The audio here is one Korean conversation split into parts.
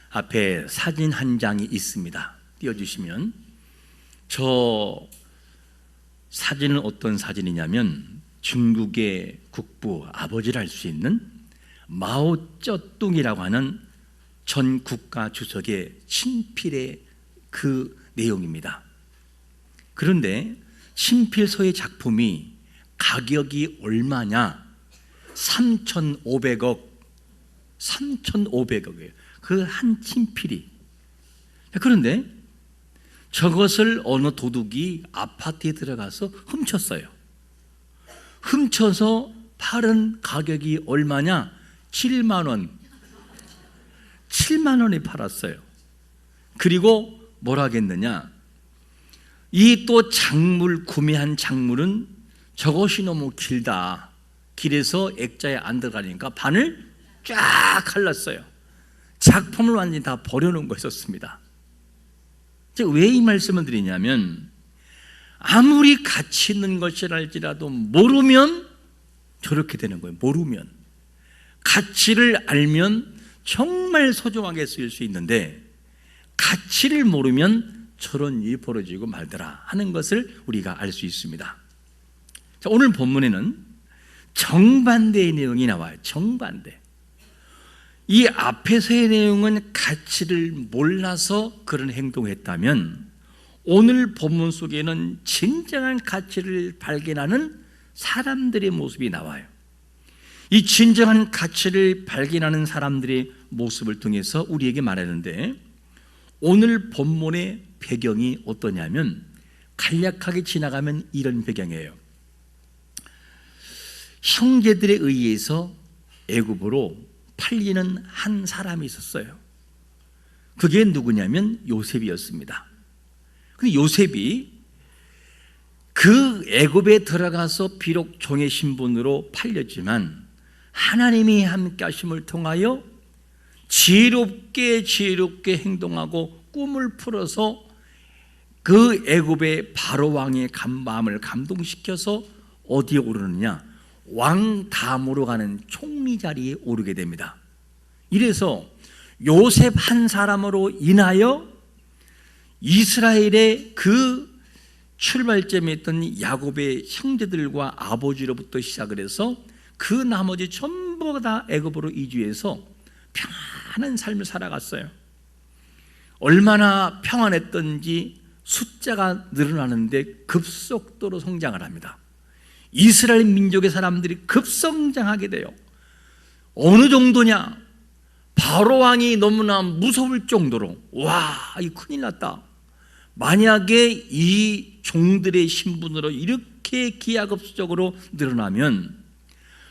앞에 사진 한 장이 있습니다. 띄워주시면, 저 사진은 어떤 사진이냐면 중국의 국부, 아버지를 할 수 있는 마오쩌둥이라고 하는 전 국가 주석의 친필의 그 내용입니다. 그런데 친필서의 작품이 가격이 얼마냐? 3,500억, 3,500억이에요. 그 한 친필이. 그런데 저것을 어느 도둑이 아파트에 들어가서 훔쳤어요. 훔쳐서 팔은 가격이 얼마냐? 7만 원. 7만 원에 팔았어요. 그리고 뭐라 하겠느냐? 이 또 작물, 구매한 작물은 저것이 너무 길다. 길에서 액자에 안 들어가니까 반을 쫙 갈랐어요. 작품을 완전히 다 버려놓은 것이었습니다. 왜 이 말씀을 드리냐면, 아무리 가치 있는 것이랄지라도 모르면 저렇게 되는 거예요. 모르면. 가치를 알면 정말 소중하게 쓰일 수 있는데, 가치를 모르면 저런 일이 벌어지고 말더라 하는 것을 우리가 알 수 있습니다. 자, 오늘 본문에는 정반대의 내용이 나와요. 정반대. 이 앞에서의 내용은 가치를 몰라서 그런 행동을 했다면, 오늘 본문 속에는 진정한 가치를 발견하는 사람들의 모습이 나와요. 이 진정한 가치를 발견하는 사람들의 모습을 통해서 우리에게 말하는데, 오늘 본문의 배경이 어떠냐면 간략하게 지나가면 이런 배경이에요. 형제들에 의해서 애굽으로 팔리는 한 사람이 있었어요. 그게 누구냐면 요셉이었습니다. 근데 요셉이 그 애굽에 들어가서 비록 종의 신분으로 팔렸지만 하나님이 함께 하심을 통하여 지혜롭게 행동하고 꿈을 풀어서 그 애굽의 바로 왕의 마음을 감동시켜서 어디에 오르느냐? 왕담으로 가는 총리 자리에 오르게 됩니다. 이래서 요셉 한 사람으로 인하여 이스라엘의 그 출발점에 있던 야곱의 형제들과 아버지로부터 시작을 해서 그 나머지 전부 다 애굽으로 이주해서 평안한 삶을 살아갔어요. 얼마나 평안했던지 숫자가 늘어나는데 급속도로 성장을 합니다. 이스라엘 민족의 사람들이 급성장하게 돼요. 어느 정도냐? 바로 왕이 너무나 무서울 정도로, 와, 이 큰일 났다. 만약에 이 종들의 신분으로 이렇게 기하급수적으로 늘어나면,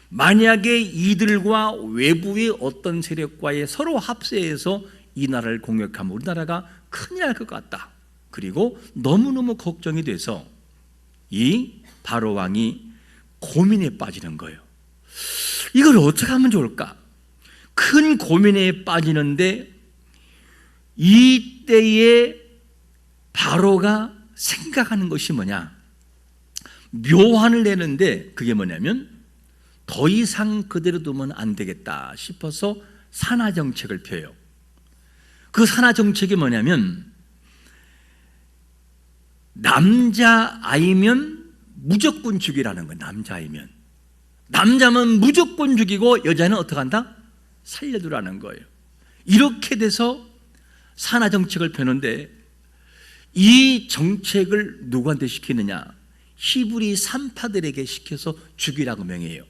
만약에 이들과 외부의 어떤 세력과의 서로 합세해서 이 나라를 공격하면 우리나라가 큰일 날 것 같다. 그리고 너무너무 걱정이 돼서 이 바로 왕이 고민에 빠지는 거예요. 이걸 어떻게 하면 좋을까? 큰 고민에 빠지는데, 이때에 바로가 생각하는 것이 뭐냐? 묘환을 내는데, 그게 뭐냐면 더 이상 그대로 두면 안 되겠다 싶어서 산하정책을 펴요. 그 산하정책이 뭐냐면, 남자아이면 무조건 죽이라는 거예요. 남자이면. 남자면 무조건 죽이고 여자는 어떻게 한다? 살려두라는 거예요. 이렇게 돼서 산하정책을 펴는데, 이 정책을 누구한테 시키느냐? 히브리 산파들에게 시켜서 죽이라고 명해요.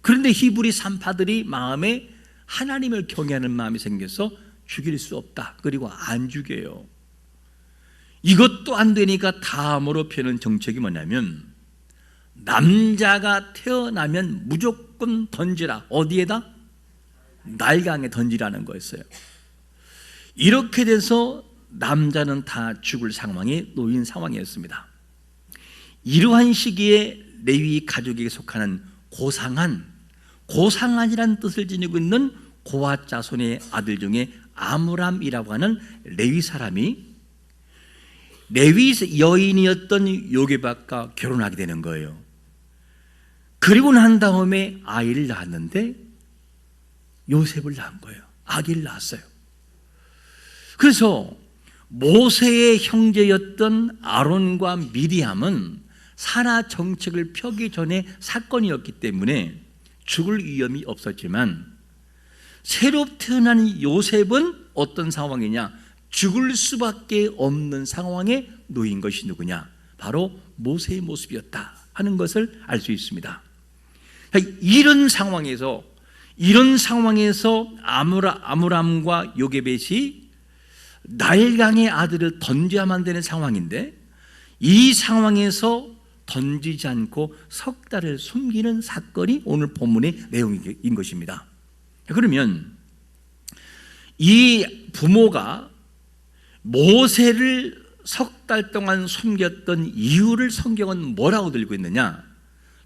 그런데 히브리 산파들이 마음에 하나님을 경외하는 마음이 생겨서 죽일 수 없다. 그리고 안 죽여요. 이것도 안 되니까 다음으로 펴는 정책이 뭐냐면, 남자가 태어나면 무조건 던지라. 어디에다? 날강에 던지라는 거였어요. 이렇게 돼서 남자는 다 죽을 상황에 놓인 상황이었습니다. 이러한 시기에 레위 가족에게 속하는 고상한이라는 뜻을 지니고 있는 고핫 자손의 아들 중에 아므람이라고 하는 레위 사람이 레위 여인이었던 요게박과 결혼하게 되는 거예요. 그리고 난 다음에 아이를 낳았는데 요셉을 낳은 거예요. 아기를 낳았어요. 그래서 모세의 형제였던 아론과 미리암은 산하 정책을 펴기 전에 사건이었기 때문에 죽을 위험이 없었지만, 새로 태어난 요셉은 어떤 상황이냐? 죽을 수밖에 없는 상황에 놓인 것이 누구냐? 바로 모세의 모습이었다 하는 것을 알 수 있습니다. 이런 상황에서 아므람과 요게벳이 나일강의 아들을 던져야만 되는 상황인데, 이 상황에서 던지지 않고 석 달을 숨기는 사건이 오늘 본문의 내용인 것입니다. 그러면 이 부모가 모세를 석 달 동안 숨겼던 이유를 성경은 뭐라고 들고 있느냐?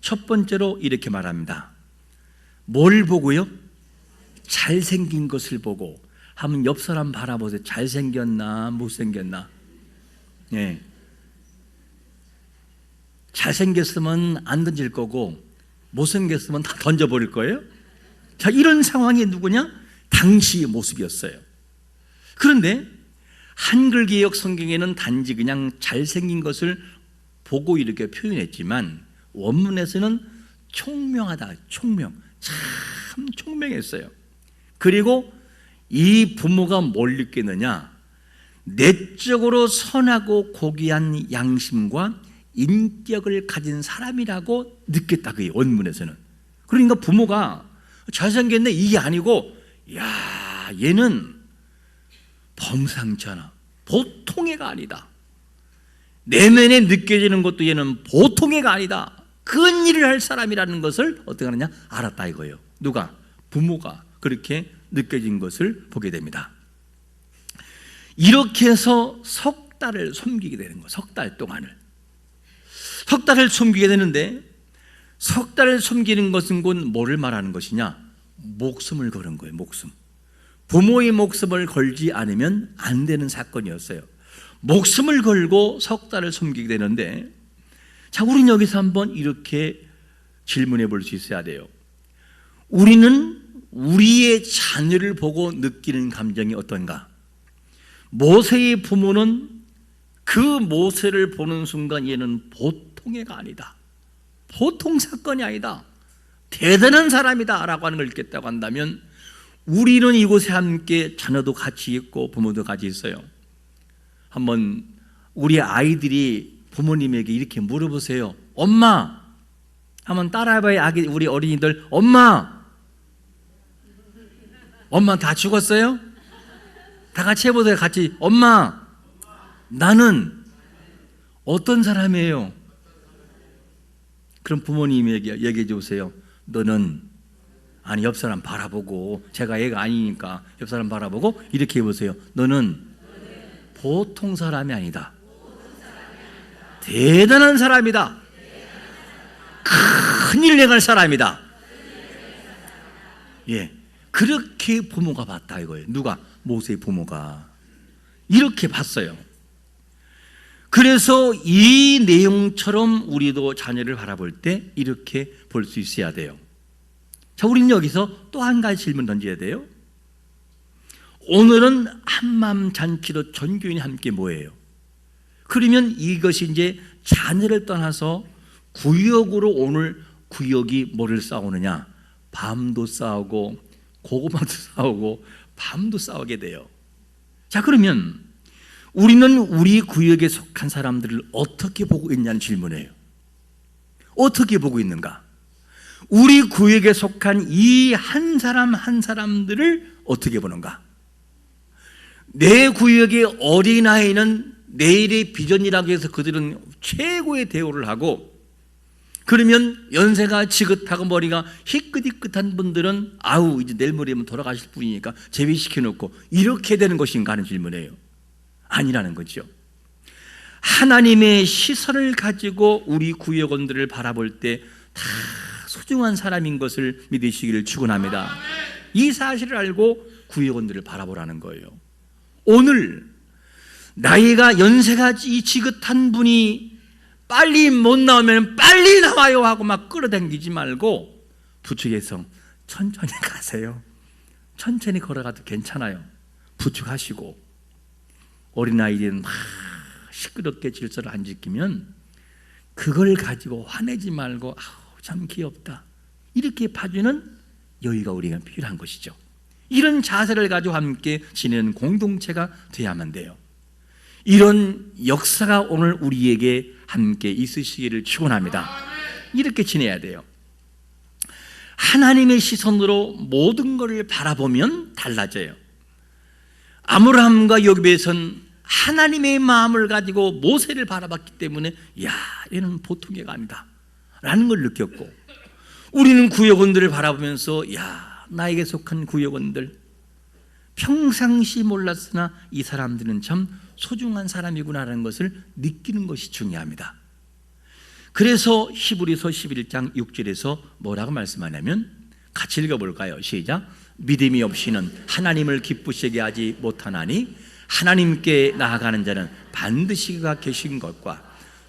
첫 번째로 이렇게 말합니다. 뭘 보고요? 잘생긴 것을 보고. 한번 옆 사람 바라보세요. 잘생겼나 못생겼나? 예. 잘생겼으면 안 던질 거고 못생겼으면 다 던져버릴 거예요. 자, 이런 상황이 누구냐? 당시의 모습이었어요. 그런데 한글개역 성경에는 단지 그냥 잘생긴 것을 보고 이렇게 표현했지만, 원문에서는 총명하다, 총명, 참 총명했어요. 그리고 이 부모가 뭘 느꼈느냐? 내적으로 선하고 고귀한 양심과 인격을 가진 사람이라고 느꼈다, 그게 원문에서는. 그러니까 부모가 잘생겼네 이게 아니고, 야, 얘는 범상치 않아, 보통 애가 아니다, 내면에 느껴지는 것도 얘는 보통 애가 아니다, 큰 일을 할 사람이라는 것을 어떻게 하느냐? 알았다 이거예요. 누가? 부모가 그렇게 느껴진 것을 보게 됩니다. 이렇게 해서 석 달을 숨기게 되는 거예요. 석 달 동안을. 석 달을 숨기게 되는데, 석 달을 숨기는 것은 곧 뭐를 말하는 것이냐? 목숨을 거는 거예요. 목숨. 부모의 목숨을 걸지 않으면 안 되는 사건이었어요. 목숨을 걸고 석 달을 숨기게 되는데, 자, 우리는 여기서 한번 이렇게 질문해 볼 수 있어야 돼요. 우리는 우리의 자녀를 보고 느끼는 감정이 어떤가? 모세의 부모는 그 모세를 보는 순간 얘는 보통의 애가 아니다, 보통 사건이 아니다, 대단한 사람이다 라고 하는 걸 느꼈다고 한다면, 우리는 이곳에 함께 자녀도 같이 있고 부모도 같이 있어요. 한번 우리 아이들이 부모님에게 이렇게 물어보세요. 엄마, 한번 따라해봐요. 우리 어린이들. 엄마 다 죽었어요? 다 같이 해보세요. 같이. 엄마, 나는 어떤 사람이에요? 그럼 부모님에게 얘기해 주세요. 너는, 아니, 옆 사람 바라보고, 제가 애가 아니니까 옆 사람 바라보고 이렇게 해보세요. 너는 보통 사람이 아니다, 대단한 사람이다, 큰 일을 해갈 사람이다. 예, 그렇게 부모가 봤다 이거예요. 누가? 모세의 부모가 이렇게 봤어요. 그래서 이 내용처럼 우리도 자녀를 바라볼 때 이렇게 볼 수 있어야 돼요. 자, 우리는 여기서 또 한 가지 질문 던져야 돼요. 오늘은 한마음 잔치로 전 교인이 함께 뭐예요? 그러면 이것이 이제 자녀를 떠나서 구역으로, 오늘 구역이 뭐를 싸우느냐? 밤도 싸우고 고구마도 싸우고 밤도 싸우게 돼요. 자, 그러면 우리는 우리 구역에 속한 사람들을 어떻게 보고 있냐는 질문이에요. 어떻게 보고 있는가? 우리 구역에 속한 이 한 사람 한 사람들을 어떻게 보는가? 내 구역의 어린아이는 내일의 비전이라고 해서 그들은 최고의 대우를 하고, 그러면 연세가 지긋하고 머리가 희끗희끗한 분들은 아우 이제 내일 모레면 돌아가실 분이니까 제외시켜놓고 이렇게 되는 것인가 하는 질문이에요. 아니라는 거죠. 하나님의 시선을 가지고 우리 구역원들을 바라볼 때 다 소중한 사람인 것을 믿으시기를 축원합니다. 이 사실을 알고 구역원들을 바라보라는 거예요. 오늘 나이가 연세가 지긋한 분이 빨리 못 나오면 빨리 나와요 하고 막 끌어당기지 말고 부축해서 천천히 가세요. 천천히 걸어가도 괜찮아요. 부축하시고 어린아이들은 막 시끄럽게 질서를 안 지키면 그걸 가지고 화내지 말고 참 귀엽다 이렇게 봐주는 여유가 우리가 필요한 것이죠. 이런 자세를 가지고 함께 지내는 공동체가 되어야만 돼요. 이런 역사가 오늘 우리에게 함께 있으시기를 축원합니다. 이렇게 지내야 돼요. 하나님의 시선으로 모든 것을 바라보면 달라져요. 아브라함과 야곱에선 하나님의 마음을 가지고 모세를 바라봤기 때문에 얘는 보통 애가 아니다 라는 걸 느꼈고, 우리는 구역원들을 바라보면서 나에게 속한 구역원들 평상시 몰랐으나 이 사람들은 참 소중한 사람이구나라는 것을 느끼는 것이 중요합니다. 그래서 히브리서 11장 6절에서 뭐라고 말씀하냐면, 같이 읽어볼까요? 시작. 믿음이 없이는 하나님을 기쁘시게 하지 못하나니 하나님께 나아가는 자는 반드시 그가 계신 것과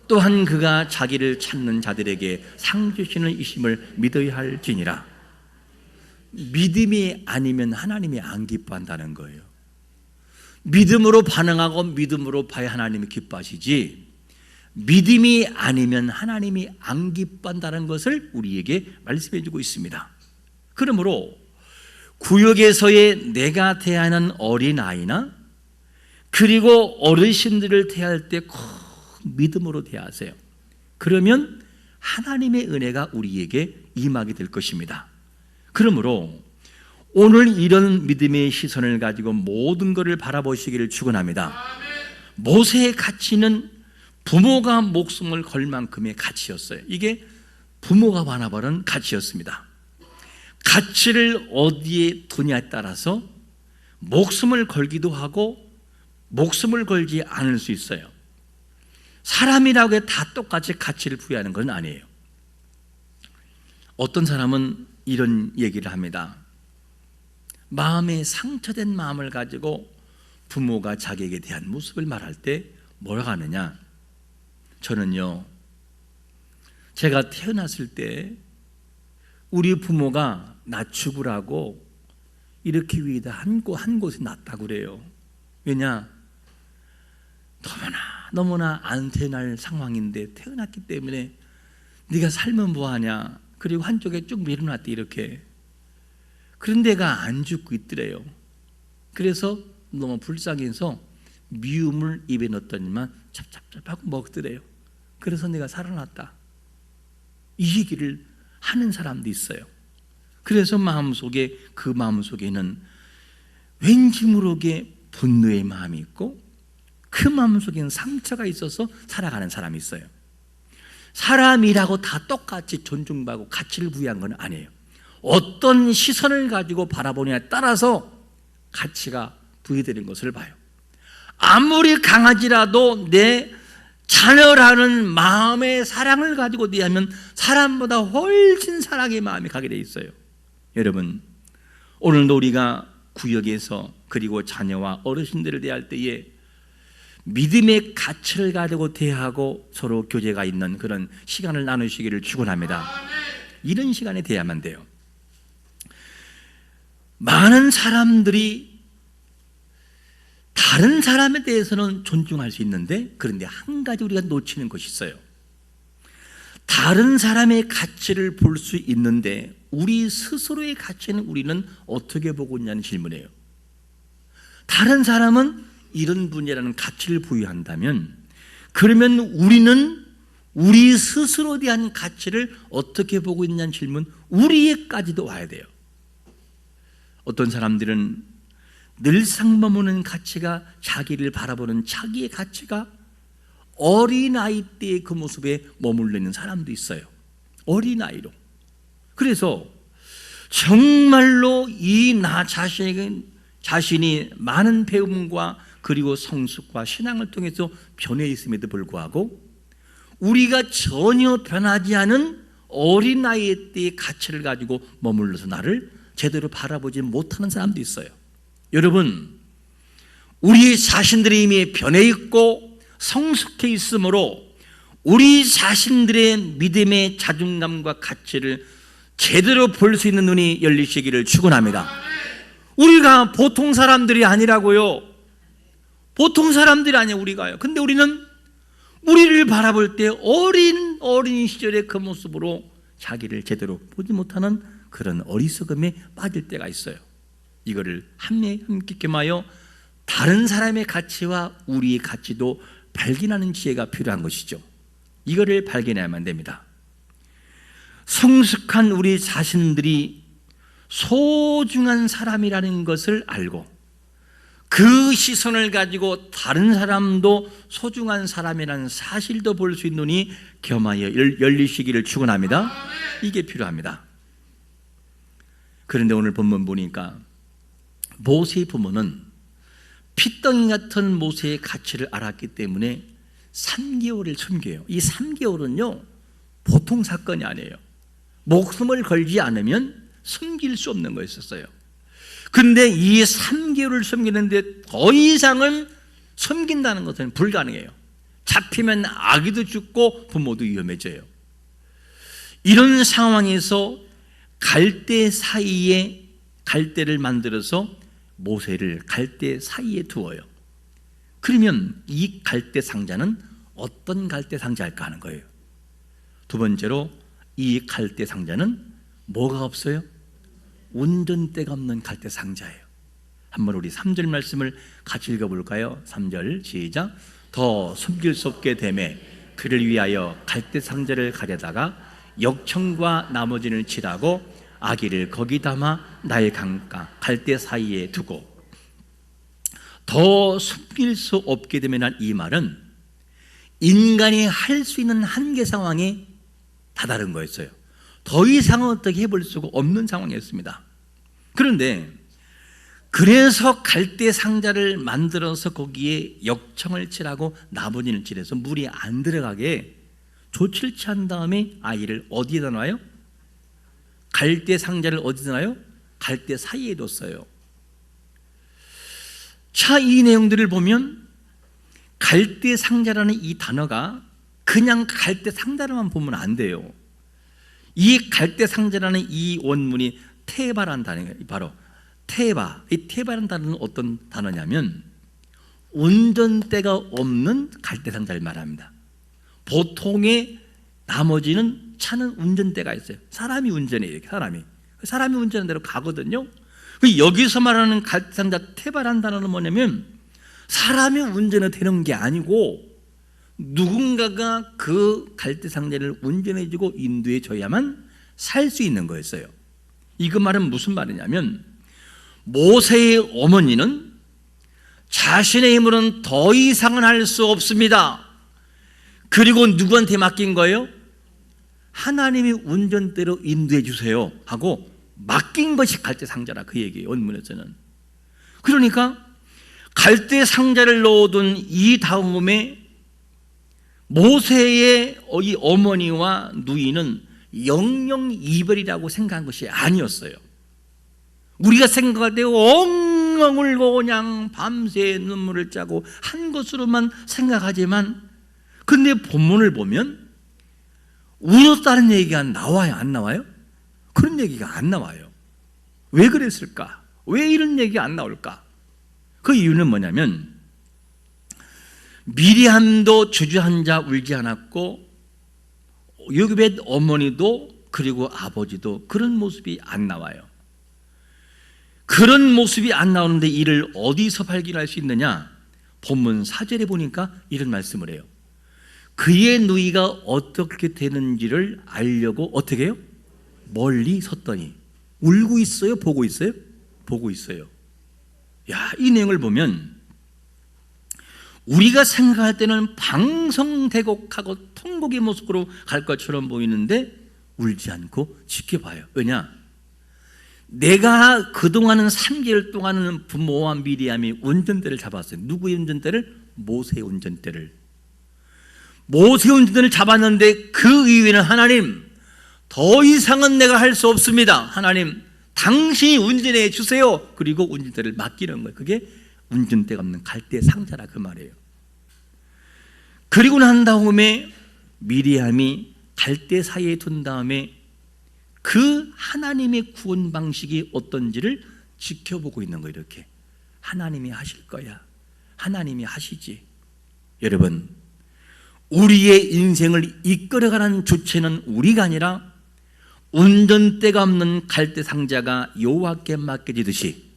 또한 그가 자기를 찾는 자들에게 상 주시는 이심을 믿어야 할지니라. 믿음이 아니면 하나님이 안 기뻐한다는 거예요. 믿음으로 반응하고 믿음으로 봐야 하나님이 기뻐하시지, 믿음이 아니면 하나님이 안 기뻐한다는 것을 우리에게 말씀해 주고 있습니다. 그러므로 구역에서의 내가 대하는 어린아이나 그리고 어르신들을 대할 때 꼭 믿음으로 대하세요. 그러면 하나님의 은혜가 우리에게 임하게 될 것입니다. 그러므로 오늘 이런 믿음의 시선을 가지고 모든 것을 바라보시기를 축원합니다. 모세의 가치는 부모가 목숨을 걸 만큼의 가치였어요. 이게 부모가 바라보는 가치였습니다. 가치를 어디에 두냐에 따라서 목숨을 걸기도 하고 목숨을 걸지 않을 수 있어요. 사람이라고 해 다 똑같이 가치를 부여하는 건 아니에요. 어떤 사람은 이런 얘기를 합니다. 마음에 상처된 마음을 가지고 부모가 자기에게 대한 모습을 말할 때 뭐라고 하느냐, 저는요, 제가 태어났을 때 우리 부모가 나 죽으라고 이렇게 위에다 한 곳에 놨다고 그래요. 왜냐? 너무나 안 태어날 상황인데 태어났기 때문에 네가 살면 뭐하냐, 그리고 한쪽에 쭉 밀어놨대 이렇게. 그런데 내가 안 죽고 있더래요. 그래서 너무 불쌍해서 미움을 입에 넣었더니만 찹찹찹하고 먹더래요. 그래서 내가 살아났다, 이 얘기를 하는 사람도 있어요. 그래서 마음속에, 그 마음속에는 왠지 모르게 분노의 마음이 있고 그 마음속에는 상처가 있어서 살아가는 사람이 있어요. 사람이라고 다 똑같이 존중받고 가치를 부여한 건 아니에요. 어떤 시선을 가지고 바라보냐에 따라서 가치가 부여되는 것을 봐요. 아무리 강하지라도 내 자녀라는 마음의 사랑을 가지고 대하면 사람보다 훨씬 사랑의 마음이 가게 돼 있어요. 여러분, 오늘도 우리가 구역에서 그리고 자녀와 어르신들을 대할 때에 믿음의 가치를 가지고 대하고 서로 교제가 있는 그런 시간을 나누시기를 축원합니다. 이런 시간에 대야만 돼요. 많은 사람들이 다른 사람에 대해서는 존중할 수 있는데, 그런데 한 가지 우리가 놓치는 것이 있어요. 다른 사람의 가치를 볼 수 있는데 우리 스스로의 가치는 우리는 어떻게 보고 있냐는 질문이에요. 다른 사람은 이런 분이라는 가치를 부여한다면, 그러면 우리는 우리 스스로에 대한 가치를 어떻게 보고 있냐는 질문, 우리에까지도 와야 돼요. 어떤 사람들은 늘상 머무는 가치가, 자기를 바라보는 자기의 가치가 어린아이 때의 그 모습에 머물러 있는 사람도 있어요. 어린아이로. 그래서 정말로 이 나 자신이 많은 배움과 그리고 성숙과 신앙을 통해서 변해 있음에도 불구하고 우리가 전혀 변하지 않은 어린아이 때의 가치를 가지고 머물러서 나를 제대로 바라보지 못하는 사람도 있어요. 여러분, 우리 자신들이 이미 변해 있고 성숙해 있으므로 우리 자신들의 믿음의 자존감과 가치를 제대로 볼 수 있는 눈이 열리시기를 축원합니다. 우리가 보통 사람들이 아니라고요. 보통 사람들이 아니에요, 우리가요. 근데 우리는 우리를 바라볼 때 어린 시절의 그 모습으로 자기를 제대로 보지 못하는 그런 어리석음에 빠질 때가 있어요. 이거를 함께 겸하여 다른 사람의 가치와 우리의 가치도 발견하는 지혜가 필요한 것이죠. 이거를 발견해야만 됩니다. 성숙한 우리 자신들이 소중한 사람이라는 것을 알고 그 시선을 가지고 다른 사람도 소중한 사람이라는 사실도 볼 수 있는 눈이 겸하여 열리시기를 축원합니다. 이게 필요합니다. 그런데 오늘 본문 보니까 모세의 부모는 핏덩이 같은 모세의 가치를 알았기 때문에 3개월을 섬겨요. 이 3개월은요 보통 사건이 아니에요. 목숨을 걸지 않으면 숨길 수 없는 거였었어요. 그런데 이 3개월을 섬기는데 더 이상은 섬긴다는 것은 불가능해요. 잡히면 아기도 죽고 부모도 위험해져요. 이런 상황에서 갈대 사이에 갈대를 만들어서 모세를 갈대 사이에 두어요. 그러면 이 갈대 상자는 어떤 갈대 상자일까 하는 거예요. 두 번째로 이 갈대 상자는 뭐가 없어요? 운전대가 없는 갈대 상자예요. 한번 우리 3절 말씀을 같이 읽어볼까요? 3절 시작. 더 숨길 수 없게 되매 그를 위하여 갈대 상자를 가져다가 역청과 나머지를 칠하고 아기를 거기 담아 나의 강가 갈대 사이에 두고. 더 숨길 수 없게 되면 이 말은 인간이 할 수 있는 한계 상황에 다다른 거였어요. 더 이상은 어떻게 해볼 수가 없는 상황이었습니다. 그런데 그래서 갈대 상자를 만들어서 거기에 역청을 칠하고 나무진을 칠해서 물이 안 들어가게 조치를 취한 다음에 아이를 어디에다 놔요? 갈대 상자를 어디다 놔요? 갈대 사이에 뒀어요. 자, 이 내용들을 보면 갈대 상자라는 이 단어가 그냥 갈대 상자로만 보면 안 돼요. 이 갈대 상자라는 이 원문이 테바라는 단어예요. 바로 테바. 이 테바라는 단어는 어떤 단어냐면 운전대가 없는 갈대 상자를 말합니다. 보통의 나머지는 차는 운전대가 있어요. 사람이 운전해요. 이렇게 사람이 운전하는 대로 가거든요. 여기서 말하는 갈대 상자 테바라는 단어는 뭐냐면 사람이 운전이 되는 게 아니고 누군가가 그 갈대 상자를 운전해주고 인도해 줘야만 살 수 있는 거였어요. 이그 말은 무슨 말이냐면 모세의 어머니는 자신의 힘으로는 더 이상은 할 수 없습니다. 그리고 누구한테 맡긴 거예요? 하나님이 운전대로 인도해 주세요 하고 맡긴 것이 갈대 상자라 그 얘기예요. 원문에서는. 그러니까 갈대 상자를 넣어둔 이 다음에 모세의 이 어머니와 누이는 영영 이별이라고 생각한 것이 아니었어요. 우리가 생각할 때 엉엉 울고 그냥 밤새 눈물을 짜고 한 것으로만 생각하지만 근데 본문을 보면 울었다는 얘기가 나와요? 안 나와요? 그런 얘기가 안 나와요. 왜 그랬을까? 왜 이런 얘기가 안 나올까? 그 이유는 뭐냐면 미리암도 주저앉아 울지 않았고 요셉의 어머니도 그리고 아버지도 그런 모습이 안 나와요. 그런 모습이 안 나오는데 이를 어디서 발견할 수 있느냐? 본문 4절에 보니까 이런 말씀을 해요. 그의 누이가 어떻게 되는지를 알려고 어떻게 해요? 멀리 섰더니. 울고 있어요? 보고 있어요? 보고 있어요. 야, 이 내용을 보면 우리가 생각할 때는 방성대곡하고 통곡의 모습으로 갈 것처럼 보이는데 울지 않고 지켜봐요. 왜냐? 내가 그동안은 3개월 동안은 부모와 미리암이 운전대를 잡았어요. 누구의 운전대를? 모세의 운전대를. 모세의 운전대를 잡았는데 그 이후에는 하나님 더 이상은 내가 할 수 없습니다. 하나님 당신이 운전해 주세요. 그리고 운전대를 맡기는 거예요. 그게 운전대가 없는 갈대 상자라 그 말이에요. 그리고 난 다음에 미리암이 갈대 사이에 둔 다음에 그 하나님의 구원 방식이 어떤지를 지켜보고 있는 거예요. 이렇게 하나님이 하실 거야. 하나님이 하시지. 여러분, 우리의 인생을 이끌어가는 주체는 우리가 아니라 운전대가 없는 갈대 상자가 여호와께 맡겨지듯이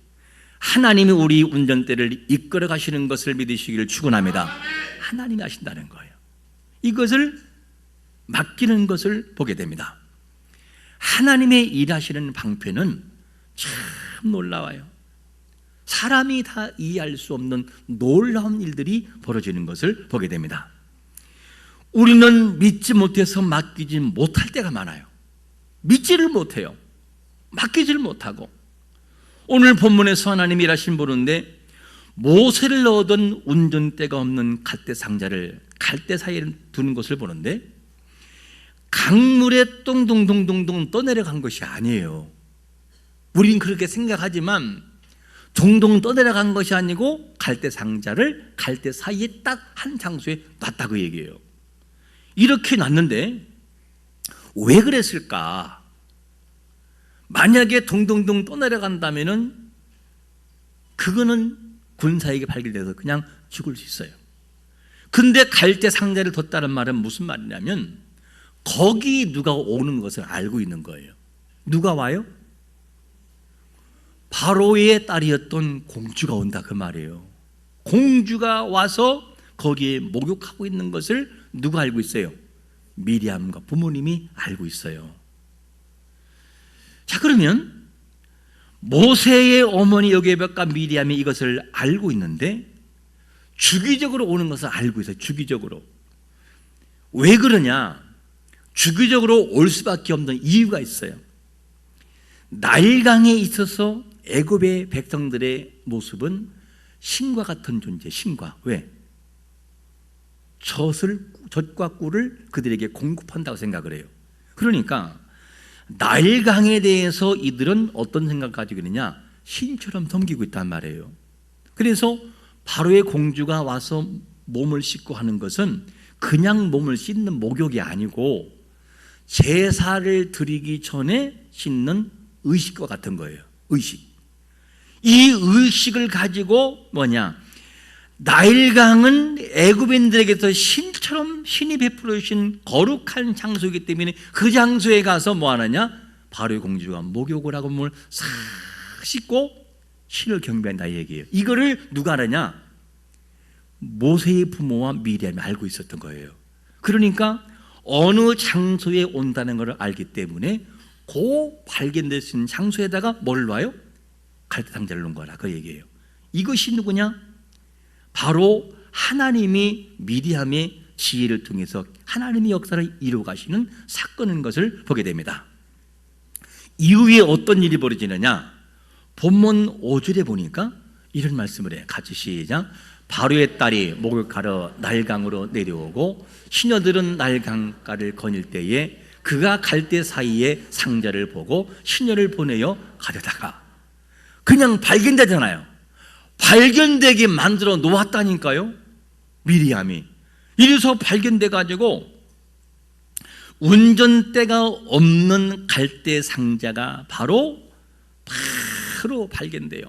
하나님이 우리 운전대를 이끌어 가시는 것을 믿으시기를 축원합니다. 하나님이 하신다는 거예요. 이것을 맡기는 것을 보게 됩니다. 하나님의 일하시는 방편은 참 놀라워요. 사람이 다 이해할 수 없는 놀라운 일들이 벌어지는 것을 보게 됩니다. 우리는 믿지 못해서 맡기지 못할 때가 많아요. 믿지를 못해요. 맡기지를 못하고. 오늘 본문에서 하나님이 일하신 보는데 모세를 넣어둔 운전대가 없는 갈대 상자를 갈대 사이에 두는 것을 보는데 강물에 똥동동동동 떠내려간 것이 아니에요. 우린 그렇게 생각하지만 동동 떠내려간 것이 아니고 갈대 상자를 갈대 사이에 딱 한 장소에 놨다고 얘기해요. 이렇게 놨는데 왜 그랬을까? 만약에 동동동 떠내려간다면은 그거는 군사에게 발견돼서 그냥 죽을 수 있어요. 근데 갈대 상자를 뒀다는 말은 무슨 말이냐면 거기 누가 오는 것을 알고 있는 거예요. 누가 와요? 바로의 딸이었던 공주가 온다 그 말이에요. 공주가 와서 거기에 목욕하고 있는 것을 누가 알고 있어요? 미리암과 부모님이 알고 있어요. 자, 그러면 모세의 어머니 여게벳과 미리암이 이것을 알고 있는데 주기적으로 오는 것을 알고 있어요. 주기적으로. 왜 그러냐? 주기적으로 올 수밖에 없는 이유가 있어요. 나일강에 있어서 애굽의 백성들의 모습은 신과 같은 존재, 신과. 왜? 젖과 꿀을 그들에게 공급한다고 생각을 해요. 그러니까 나일강에 대해서 이들은 어떤 생각을 가지고 있느냐? 신처럼 섬기고 있단 말이에요. 그래서 바로의 공주가 와서 몸을 씻고 하는 것은 그냥 몸을 씻는 목욕이 아니고 제사를 드리기 전에 씻는 의식과 같은 거예요. 의식. 이 의식을 가지고 뭐냐? 나일강은 애굽인들에게서 신처럼 신이 베풀어 주신 거룩한 장소이기 때문에 그 장소에 가서 뭐 하느냐? 바로의 공주가 목욕을 하고 몸을 싹 씻고 신을 경배한다 이 얘기예요. 이거를 누가 알았냐? 모세의 부모와 미리암이 알고 있었던 거예요. 그러니까 어느 장소에 온다는 것을 알기 때문에 그 발견될 수 있는 장소에다가 뭘 놔요? 갈대 상자를 놓은 거라 그 얘기예요. 이것이 누구냐? 바로 하나님이 미리암의 지혜를 통해서 하나님의 역사를 이루어 가시는 사건인 것을 보게 됩니다. 이후에 어떤 일이 벌어지느냐? 본문 5절에 보니까 이런 말씀을 해요. 같이 시작. 바로의 딸이 목욕하러 나일강으로 내려오고 시녀들은 나일강가를 거닐 때에 그가 갈대 사이에 상자를 보고 시녀를 보내어 가져다가 그냥 발견되잖아요. 발견되게 만들어 놓았다니까요. 미리암이. 이래서 발견돼 가지고 운전대가 없는 갈대 상자가 바로 발견돼요.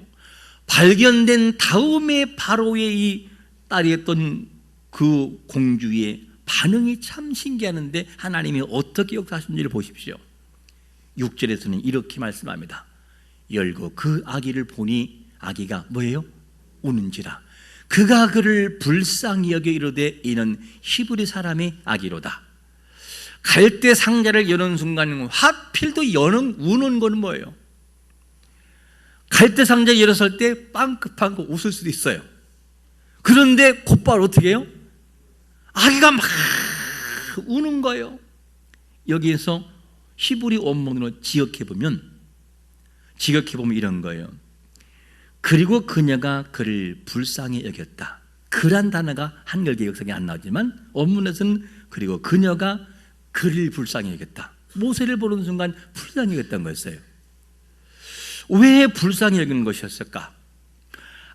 발견된 다음에 바로의 이 딸이었던 그 공주의 반응이 참 신기하는데 하나님이 어떻게 역사하시는지를 보십시오. 6절에서는 이렇게 말씀합니다. 열고 그 아기를 보니 아기가 뭐예요? 우는지라. 그가 그를 불쌍히 여겨 이르되 이는 히브리 사람의 아기로다. 갈대 상자를 여는 순간 하필도 우는 건 뭐예요? 갈대 상자 열었을 때 빵긋빵긋 웃을 수도 있어요. 그런데 곧바로 어떻게 해요? 아기가 막 우는 거예요. 여기에서 히브리 원문으로 지역해보면 이런 거예요. 그리고 그녀가 그를 불쌍히 여겼다. 그란 단어가 한글 개역성에 안 나오지만 원문에서는 그리고 그녀가 그를 불쌍히 여겼다. 모세를 보는 순간 불쌍히 여겼던 거였어요. 왜 불쌍히 여기는 것이었을까?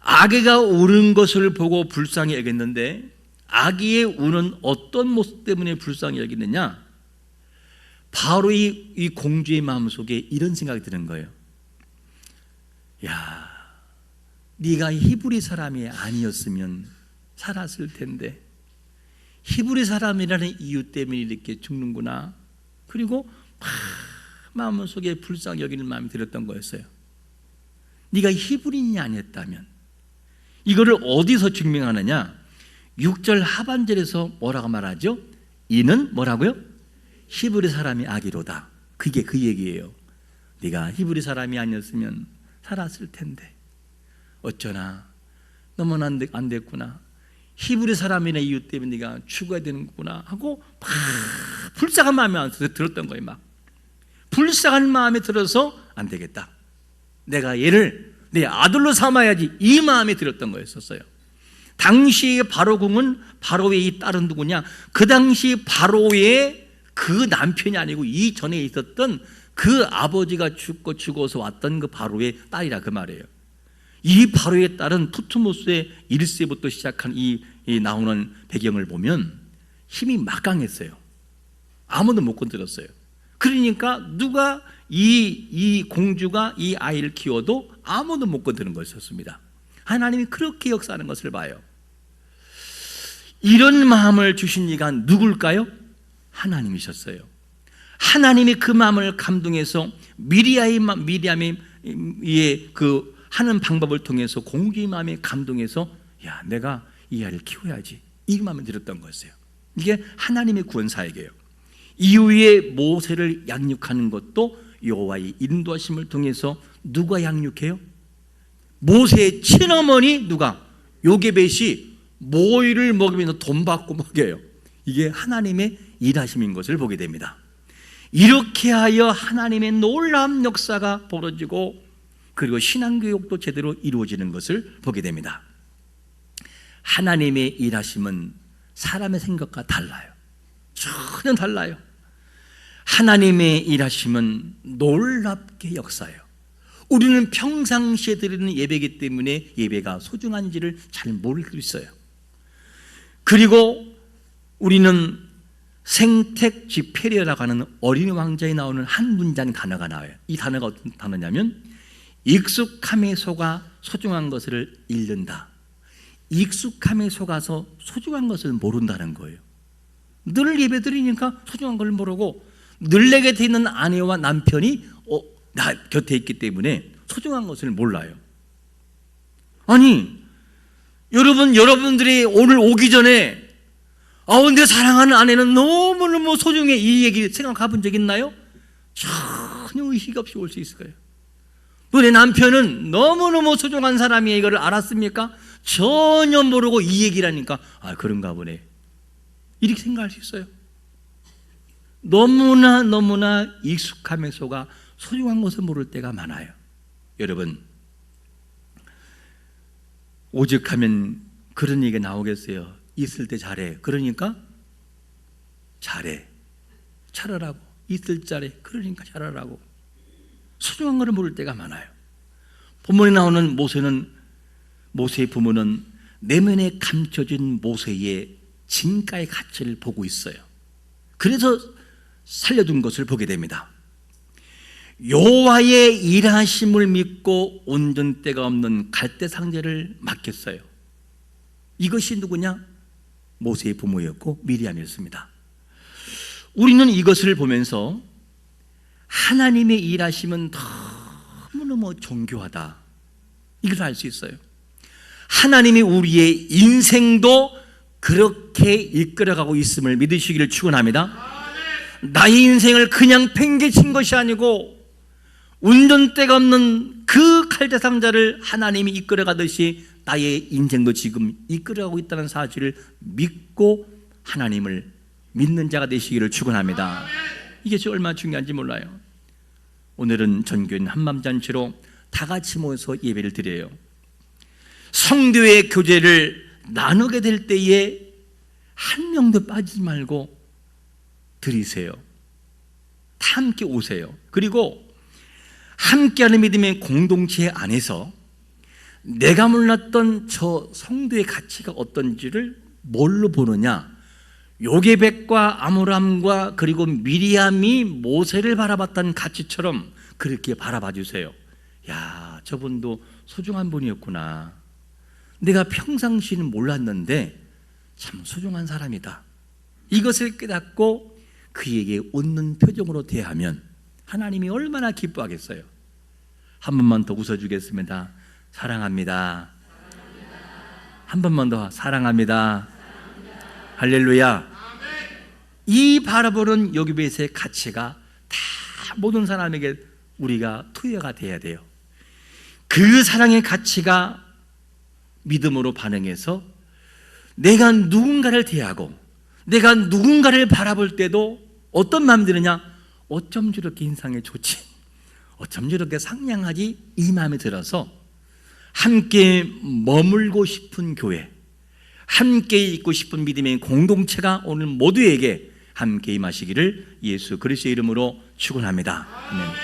아기가 우는 것을 보고 불쌍히 여겼는데 아기의 우는 어떤 모습 때문에 불쌍히 여기느냐? 바로 이 공주의 마음속에 이런 생각이 드는 거예요. 야, 네가 히브리 사람이 아니었으면 살았을 텐데 히브리 사람이라는 이유 때문에 이렇게 죽는구나. 그리고 마음속에 불쌍히 여기는 마음이 들었던 거였어요. 네가 히브리인이 아니었다면. 이거를 어디서 증명하느냐? 6절 하반절에서 뭐라고 말하죠? 이는 뭐라고요? 히브리 사람이 아기로다. 그게 그 얘기예요. 네가 히브리 사람이 아니었으면 살았을 텐데 어쩌나 너무나 안 됐구나. 히브리 사람이나 이유 때문에 네가 죽어야 되는구나 하고 막 불쌍한 마음이 들었던 거예요. 막 불쌍한 마음이 들어서 안 되겠다. 내가 얘를 내 아들로 삼아야지, 이 마음이 들었던 거였었어요. 당시 바로궁은 바로의 이 딸은 누구냐? 그 당시 바로의 그 남편이 아니고 이전에 있었던 그 아버지가 죽어서 왔던 그 바로의 딸이라 그 말이에요. 이 바로의 딸은 투트모스의 1세부터 시작한 이 나오는 배경을 보면 힘이 막강했어요. 아무도 못 건드렸어요. 그러니까 누가 이 공주가 이 아이를 키워도 아무도 못 건드는 것이었습니다. 하나님이 그렇게 역사하는 것을 봐요. 이런 마음을 주신 이가 누굴까요? 하나님이셨어요. 하나님이 그 마음을 감동해서 미리암의 그 하는 방법을 통해서 공주의 마음에 감동해서 야, 내가 이 아이를 키워야지, 이 마음을 들었던 거였어요. 이게 하나님의 구원 사역이에요. 이후에 모세를 양육하는 것도 여호와의 인도하심을 통해서 누가 양육해요? 모세의 친어머니 누가? 요게벳이 모이를 먹이면서 돈 받고 먹여요. 이게 하나님의 일하심인 것을 보게 됩니다. 이렇게 하여 하나님의 놀라운 역사가 벌어지고 그리고 신앙교육도 제대로 이루어지는 것을 보게 됩니다. 하나님의 일하심은 사람의 생각과 달라요. 전혀 달라요. 하나님의 일하심은 놀랍게 역사해요. 우리는 평상시에 드리는 예배이기 때문에 예배가 소중한지를 잘 모르고 있어요. 그리고 우리는 생택쥐페리어라고 하는 어린 왕자에 나오는 한 문장 단어가 나와요. 이 단어가 어떤 단어냐면 익숙함에 속아 소중한 것을 잃는다. 익숙함에 속아서 소중한 것을 모른다는 거예요. 늘 예배 드리니까 소중한 걸 모르고 늘 내게 돼 있는 아내와 남편이 나 곁에 있기 때문에 소중한 것을 몰라요. 아니 여러분들이 오늘 오기 전에 내 사랑하는 아내는 너무너무 소중해, 이 얘기 생각해 본 적 있나요? 전혀 의식 없이 올 수 있을 거예요. 내 남편은 너무너무 소중한 사람이에요, 이거를 알았습니까? 전혀 모르고 이 얘기라니까 그런가 보네, 이렇게 생각할 수 있어요. 너무나 익숙함에 속아 소중한 것을 모를 때가 많아요. 여러분, 오죽하면 그런 얘기가 나오겠어요. 있을 때 잘해, 그러니까 잘해, 잘하라고. 있을 때 잘해, 그러니까 잘하라고. 소중한 것을 모를 때가 많아요. 본문에 나오는 모세의 부모는 내면에 감춰진 모세의 진가의 가치를 보고 있어요. 그래서 살려둔 것을 보게 됩니다. 여호와의 일하심을 믿고 온전 때가 없는 갈대 상제를 맡겼어요. 이것이 누구냐? 모세의 부모였고 미리암이었습니다. 우리는 이것을 보면서 하나님의 일하심은 너무너무 정교하다, 이걸 알 수 있어요. 하나님이 우리의 인생도 그렇게 이끌어가고 있음을 믿으시기를 축원합니다. 나의 인생을 그냥 팽개친 것이 아니고 운전대가 없는 그 칼대 상자를 하나님이 이끌어가듯이 나의 인생도 지금 이끌어가고 있다는 사실을 믿고 하나님을 믿는 자가 되시기를 축원합니다. 이게 얼마나 중요한지 몰라요. 오늘은 전교인 한맘잔치로 다 같이 모여서 예배를 드려요. 성도의 교제를 나누게 될 때에 한 명도 빠지지 말고 드리세요. 다 함께 오세요. 그리고 함께하는 믿음의 공동체 안에서 내가 몰랐던 저 성도의 가치가 어떤지를 뭘로 보느냐? 요게벳과 아므람과 그리고 미리암이 모세를 바라봤던 가치처럼 그렇게 바라봐 주세요. 야, 저분도 소중한 분이었구나. 내가 평상시는 몰랐는데 참 소중한 사람이다. 이것을 깨닫고 그에게 웃는 표정으로 대하면 하나님이 얼마나 기뻐하겠어요. 한 번만 더 웃어주겠습니다. 사랑합니다. 한 번만 더 사랑합니다. 할렐루야. 이 바라보는 요기벳의 가치가 다 모든 사람에게 우리가 투여가 돼야 돼요. 그 사랑의 가치가 믿음으로 반응해서 내가 누군가를 대하고 내가 누군가를 바라볼 때도 어떤 마음이 드느냐? 어쩜 저렇게 인상이 좋지? 어쩜 저렇게 상냥하지? 이 마음이 들어서 함께 머물고 싶은 교회, 함께 있고 싶은 믿음의 공동체가 오늘 모두에게 함께 임하시기를 예수 그리스도의 이름으로 축원합니다. 아멘.